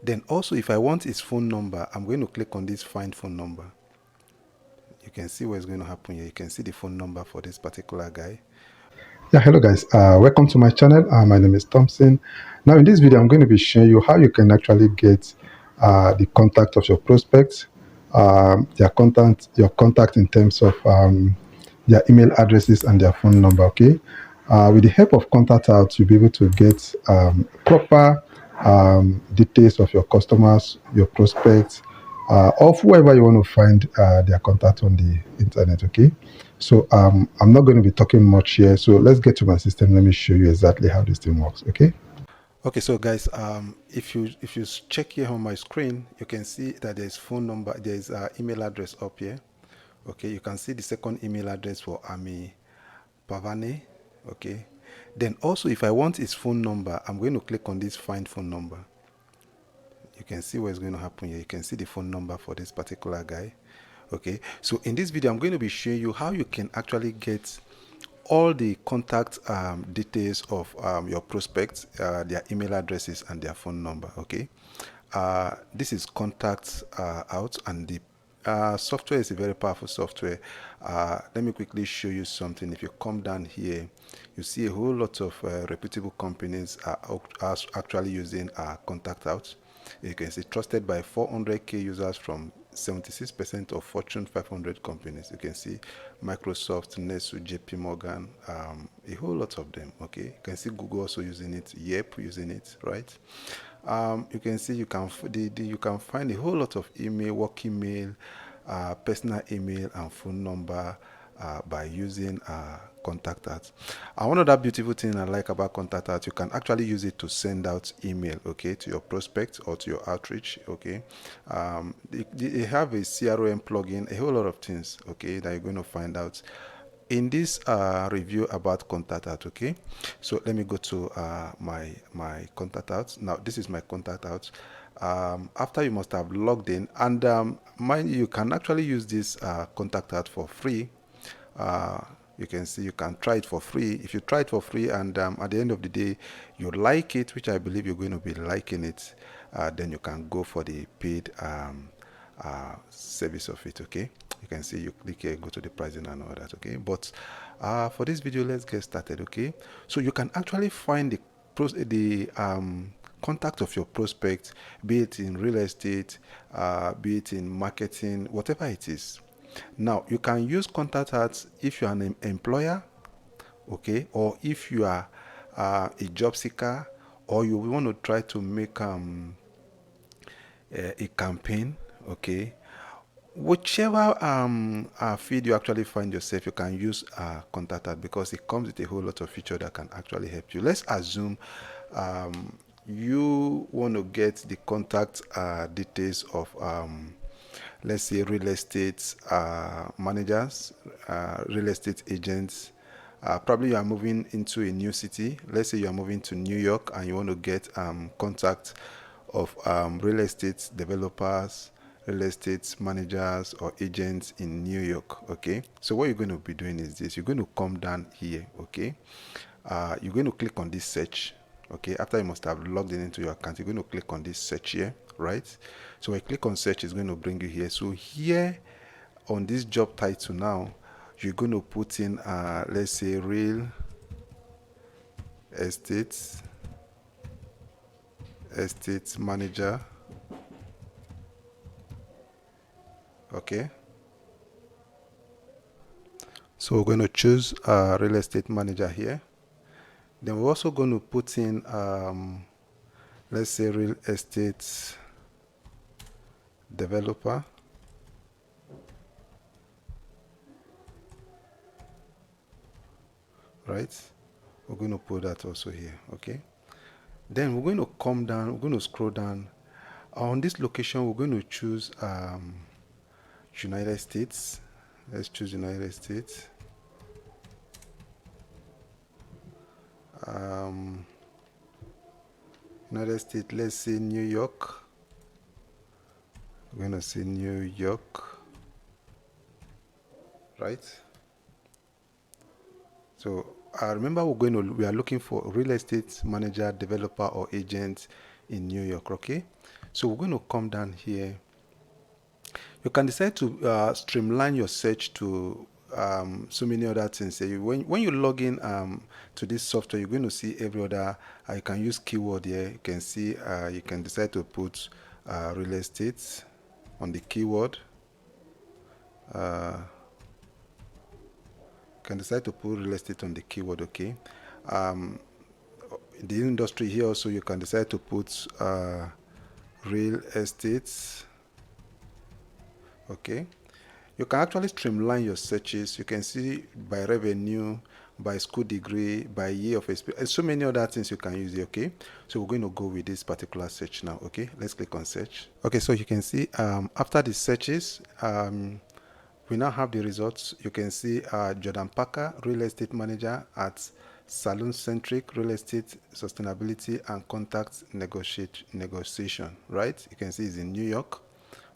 Then also, if I want his phone number, I'm going to click on this find phone number. You can see what's going to happen here. You can see the phone number for this particular guy. Yeah, hello guys, welcome to my channel. My name is Thompson. Now in this video I'm going to be showing you how you can actually get the contact of your prospects, your contact in terms of their email addresses and their phone number. Okay, with the help of ContactOut, you'll be able to get proper details of your customers, your prospects, of whoever you want to find their contact on the internet. Okay, so I'm not going to be talking much here, so let's get to my system. Let me show you exactly how this thing works. Okay, so guys, if you check here on my screen, you can see that there's phone number, there's email address up here. Okay, you can see the second email address for Ami Pavane. Okay, then also if I want his phone number, I'm going to click on this find phone number. You can see what's going to happen here. You can see the phone number for this particular guy. Okay, so in this video I'm going to be showing you how you can actually get all the contact details of your prospects, their email addresses and their phone number. Okay, this is ContactOut, and the software is a very powerful software. Let me quickly show you something. If you come down here, you see a whole lot of reputable companies are actually using ContactOut. You can see trusted by 400k users from 76% of Fortune 500 companies. You can see Microsoft, Nestle, JP Morgan, a whole lot of them. Okay, you can see Google also using it, Yep using it, right? You can see you can find a whole lot of email, work email, personal email, and phone number by using ContactOut. One other beautiful thing I like about ContactOut, you can actually use it to send out email, okay, to your prospects or to your outreach. Okay, they have a CRM plugin, a whole lot of things, okay, that you're going to find out in this review about ContactOut. Okay, so let me go to my ContactOut. Now this is my ContactOut. After you must have logged in, and mind you can actually use this ContactOut for free. You can see you can try it for free. If you try it for free and at the end of the day you like it, which I believe you're going to be liking it, then you can go for the paid service of it. Okay, you can see you click here, go to the pricing and all that. Okay, but for this video let's get started. Okay, so you can actually find the contact of your prospect, be it in real estate, be it in marketing, whatever it is. Now you can use ContactOut if you are an employer, okay, or if you are a job seeker, or you want to try to make a campaign. Okay, whichever field you actually find yourself, you can use ContactOut because it comes with a whole lot of features that can actually help you. Let's assume you want to get the contact details of let's say real estate managers, real estate agents. Probably you are moving into a new city. Let's say you are moving to New York and you want to get contact of real estate developers, real estate managers or agents in New York. Okay, so what you're going to be doing is this: you're going to come down here. Okay, you're going to click on this search. Okay, after you must have logged in into your account, you're going to click on this search here, right? So when you click on search, it's going to bring you here. So here on this job title now, you're going to put in let's say real estate manager. Okay, so we're going to choose real estate manager here. Then we're also going to put in let's say real estate developer. Right, we're going to put that also here. Okay, then we're going to come down, we're going to scroll down. On this location we're going to choose United States. Let's choose United States. United States, let's say New York. We're going to say New York, right? So remember we are looking for real estate manager, developer or agent in New York. Okay, So we're going to come down here. You can decide to streamline your search to so many other things. So when you log in to this software, you're going to see every other. You can use keyword here. You can see you can decide to put real estate on the keyword. You can decide to put real estate on the keyword. Okay. The industry here also, you can decide to put real estate. Okay. You can actually streamline your searches. You can see by revenue, by school degree, by year of experience, and so many other things you can use here. Okay, so we're going to go with this particular search now. Okay, let's click on search. Okay, so you can see after the searches, we now have the results. You can see Jordan Parker, real estate manager at Saloon Centric Real Estate Sustainability and Contact Negotiation, right? You can see it's in New York,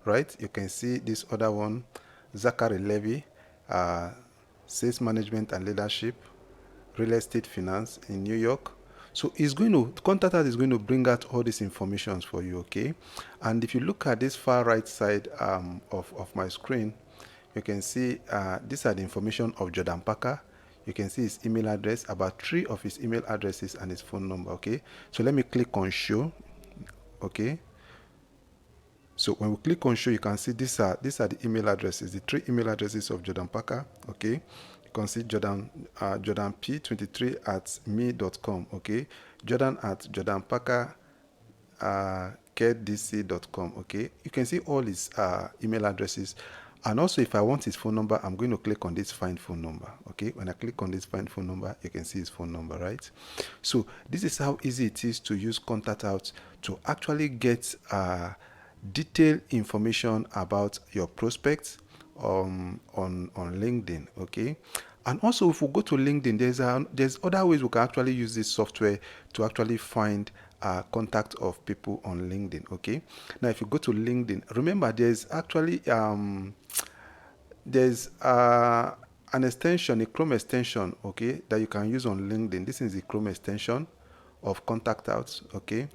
right? You can see this other one, Zachary Levy, Sales Management and Leadership, Real Estate Finance in New York. So it's going to, ContactOut is going to bring out all these informations for you, okay? And if you look at this far right side of my screen, you can see these are the information of Jordan Parker. You can see his email address, about 3 of his email addresses and his phone number, okay? So let me click on show, okay? So when we click on show, you can see these are the email addresses, the 3 email addresses of Jordan Parker, okay? You can see Jordan p23 at me.com, okay? Jordan at jordanparker caredc.com, okay? You can see all his email addresses. And also, if I want his phone number, I'm going to click on this find phone number, okay? When I click on this find phone number, you can see his phone number, right? So this is how easy it is to use ContactOut to actually get detailed information about your prospects on LinkedIn, okay? And also, if we go to LinkedIn, there's other ways we can actually use this software to actually find contact of people on LinkedIn, okay? Now, if you go to LinkedIn, remember there's actually there's an extension, a Chrome extension, okay, that you can use on LinkedIn. This is the Chrome extension of ContactOut, okay?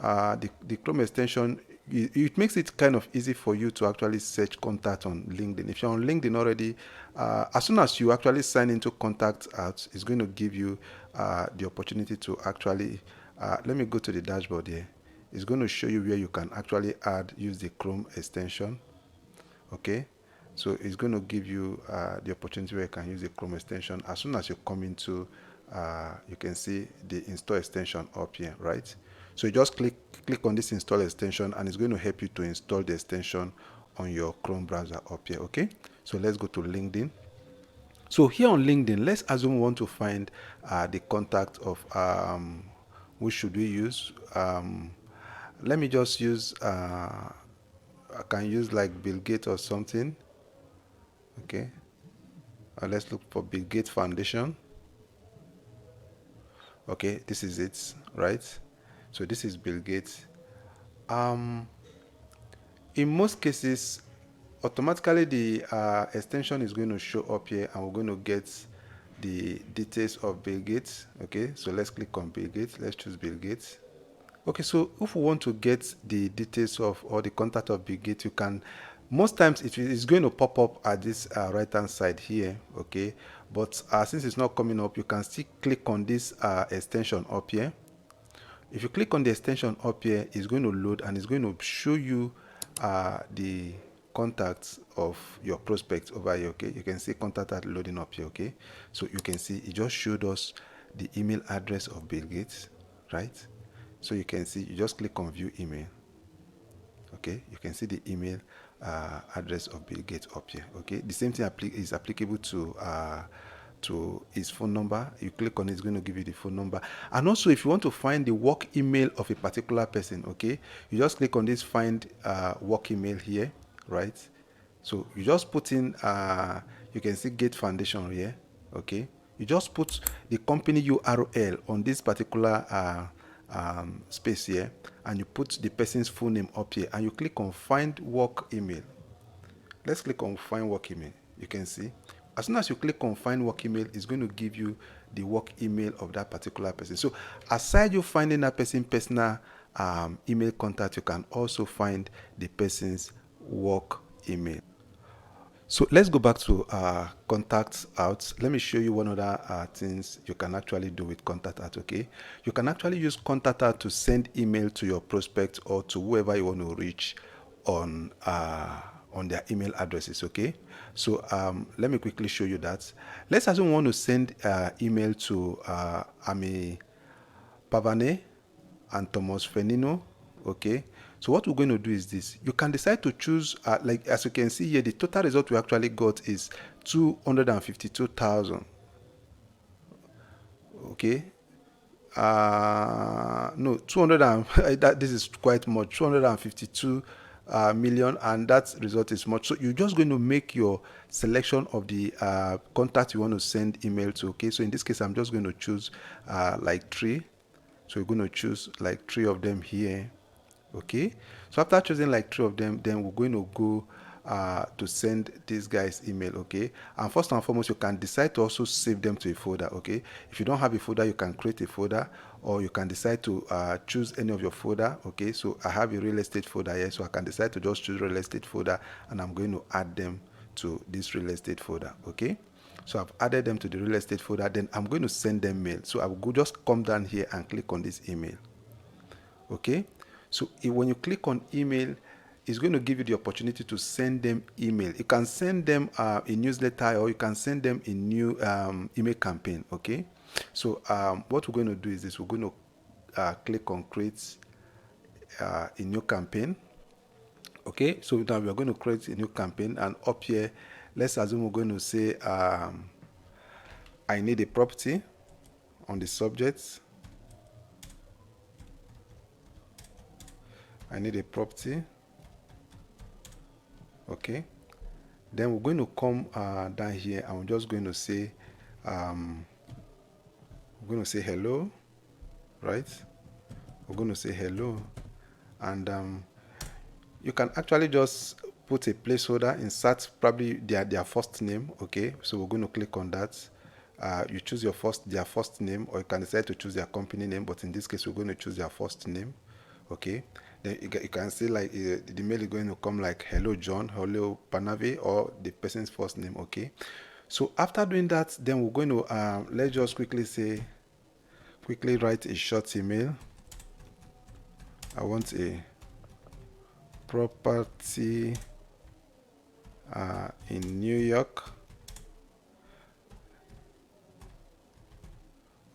The Chrome extension, it makes it kind of easy for you to actually search contact on LinkedIn. If you're on LinkedIn already, as soon as you actually sign into ContactOut, it's going to give you the opportunity to actually, let me go to the dashboard here. It's going to show you where you can actually use the Chrome extension, okay? So it's going to give you the opportunity where you can use the Chrome extension. As soon as you come into, you can see the install extension up here, right? So you just click on this install extension, and it's going to help you to install the extension on your Chrome browser up here, okay? So let's go to LinkedIn. So here on LinkedIn, let's assume we want to find the contact of who should we use. Let me just use, I can use like Bill Gates or something, okay? Let's look for Bill Gates Foundation. Okay, this is it, right? So this is Bill Gates. In most cases, automatically the extension is going to show up here, and we're going to get the details of Bill Gates. Okay, so let's click on Bill Gates. Let's choose Bill Gates. Okay, so if we want to get the details of or the contact of Bill Gates, you can, most times it is going to pop up at this right hand side here, okay? But since it's not coming up, you can still click on this extension up here. If you click on the extension up here, it's going to load, and it's going to show you the contacts of your prospects over here, okay? You can see contact are loading up here, okay? So you can see it just showed us the email address of Bill Gates, right? So you can see, you just click on view email, okay? You can see the email address of Bill Gates up here, okay? The same thing is applicable to his phone number. You click on it, it's going to give you the phone number. And also, if you want to find the work email of a particular person, okay, you just click on this find work email here, right? So you just put in, you can see Gate Foundation here, okay? You just put the company URL on this particular space here, and you put the person's full name up here, and you click on find work email. Let's click on find work email. You can see as soon as you click on find work email, it's going to give you the work email of that particular person. So aside you finding that person's personal email contact, you can also find the person's work email. So let's go back to ContactOut. Let me show you one other things you can actually do with ContactOut. Okay, you can actually use ContactOut to send email to your prospect or to whoever you want to reach on their email addresses. Okay, so let me quickly show you that. Let's assume we want to send email to Ami Pavane and Thomas Fenino. Okay, so what we're going to do is this. You can decide to choose, like as you can see here, the total result we actually got is 252,000. Okay, no, 200 and that this is quite much, 252 million, and that result is much. So you're just going to make your selection of the contact you want to send email to. Okay, so in this case I'm just going to choose like 3. So we're going to choose like 3 of them here. Okay, so after choosing like 3 of them, then we're going to go to send these guys email. Okay, and first and foremost, you can decide to also save them to a folder. Okay, if you don't have a folder, you can create a folder, or you can decide to choose any of your folder. Okay, so I have a real estate folder here, so I can decide to just choose real estate folder, and I'm going to add them to this real estate folder. Okay, so I've added them to the real estate folder. Then I'm going to send them mail. So I will go just come down here and click on this email. Okay, so when you click on email, it's going to give you the opportunity to send them email. You can send them a newsletter, or you can send them a new email campaign. Okay, so what we're going to do is this. We're going to click on create a new campaign. Okay, so now we are going to create a new campaign, and up here, let's assume we're going to say I need a property on the subject. I need a property. Okay, then we're going to come down here, and we're just going to say we're going to say hello, right? We're going to say hello, and you can actually just put a placeholder, insert probably their first name. Okay, so we're going to click on that. You choose their first name, or you can decide to choose their company name, but in this case we're going to choose their first name. Okay, then you can see like the mail is going to come like hello John, hello Panave, or the person's first name. Okay, so after doing that, then we're going to let's just quickly write a short email. I want a property in New York.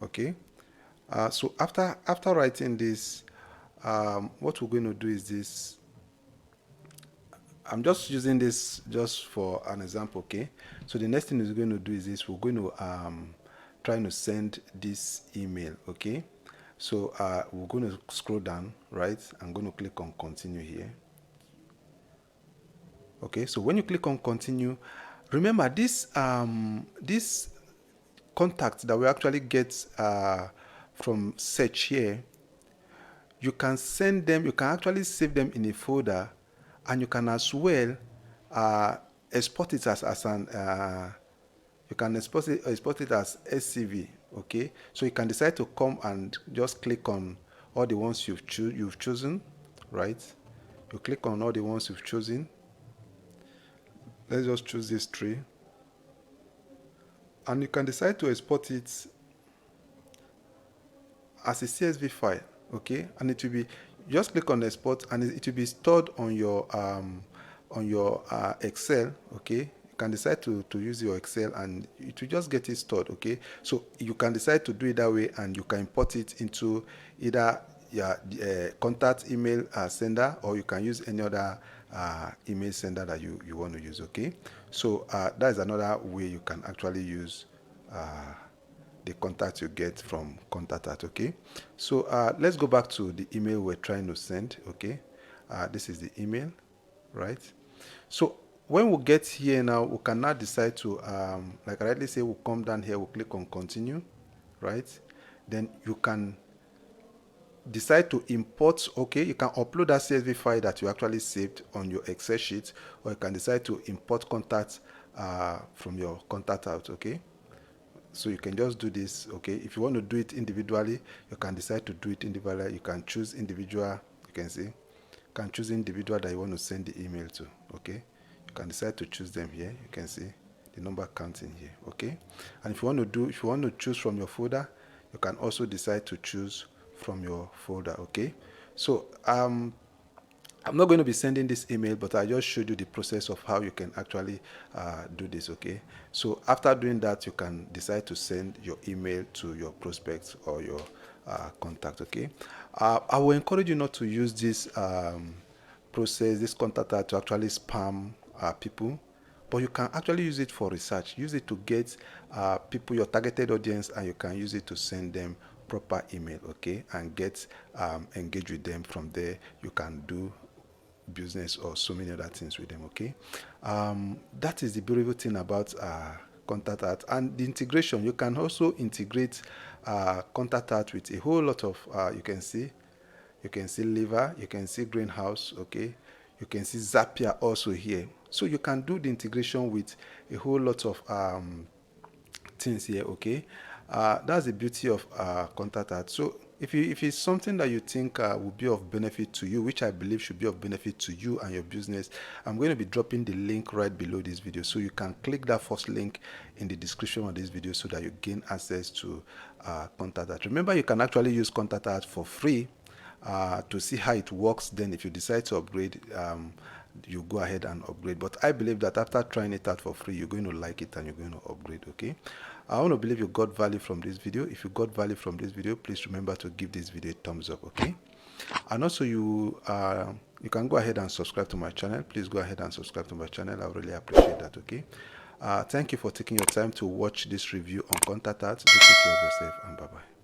Okay, so after writing this, what we're going to do is this. I'm just using this just for an example. Okay, so the next thing we're going to do is this. We're going to try to send this email. Okay, so we're going to scroll down, right? I'm going to click on continue here. Okay, so when you click on continue, remember this this contact that we actually get from search here, you can send them, you can actually save them in a folder, and you can as well export it as an you can export it as SCV. Okay, so you can decide to come and just click on all the ones you've chosen, right? You click on all the ones you've chosen. Let's just choose this 3, and you can decide to export it as a CSV file. Okay, and it will be, just click on export, and it will be stored on your Excel. Okay, you can decide to use your Excel, and it will just get it stored. Okay, so you can decide to do it that way, and you can import it into either your contact email sender, or you can use any other email sender that you want to use. Okay, so that is another way you can actually use the contact you get from ContactOut. Okay, so let's go back to the email we're trying to send. Okay, this is the email, right? So when we get here now, we can now decide to like I rightly say, we'll come down here, we'll click on continue, right? Then you can decide to import. Okay, you can upload that CSV file that you actually saved on your Excel sheet, or you can decide to import contacts from your ContactOut. Okay, So you can just do this. Okay, if you want to do it individually, you can decide to do it individually. You can choose individual. You can see, you can choose individual that you want to send the email to. Okay, you can decide to choose them here. You can see the number counting here. Okay, and if you want to choose from your folder, you can also decide to choose from your folder. Okay, so I'm not going to be sending this email, but I just showed you the process of how you can actually do this. Okay, so after doing that, you can decide to send your email to your prospects or your contact. Okay, I will encourage you not to use this process, this contact to actually spam people, but you can actually use it for research. Use it to get people, your targeted audience, and you can use it to send them proper email. Okay, and get engage with them. From there you can do business or so many other things with them. Okay, that is the beautiful thing about ContactOut and the integration. You can also integrate ContactOut with a whole lot of you can see liver, you can see greenhouse. Okay, you can see Zapier also here, so you can do the integration with a whole lot of things here. Okay, that's the beauty of ContactOut. So if it's something that you think will be of benefit to you, which I believe should be of benefit to you and your business, I'm going to be dropping the link right below this video, so you can click that first link in the description of this video so that you gain access to ContactOut. Remember, you can actually use ContactOut for free to see how it works. Then if you decide to upgrade, you go ahead and upgrade. But I believe that after trying it out for free, you're going to like it and you're going to upgrade. Okay, I want to believe you got value from this video. If you got value from this video, please remember to give this video a thumbs up. Okay, and also you can go ahead and subscribe to my channel. Please go ahead and subscribe to my channel. I really appreciate that. Okay, thank you for taking your time to watch this review on ContactOut. Do take care of yourself, and bye bye.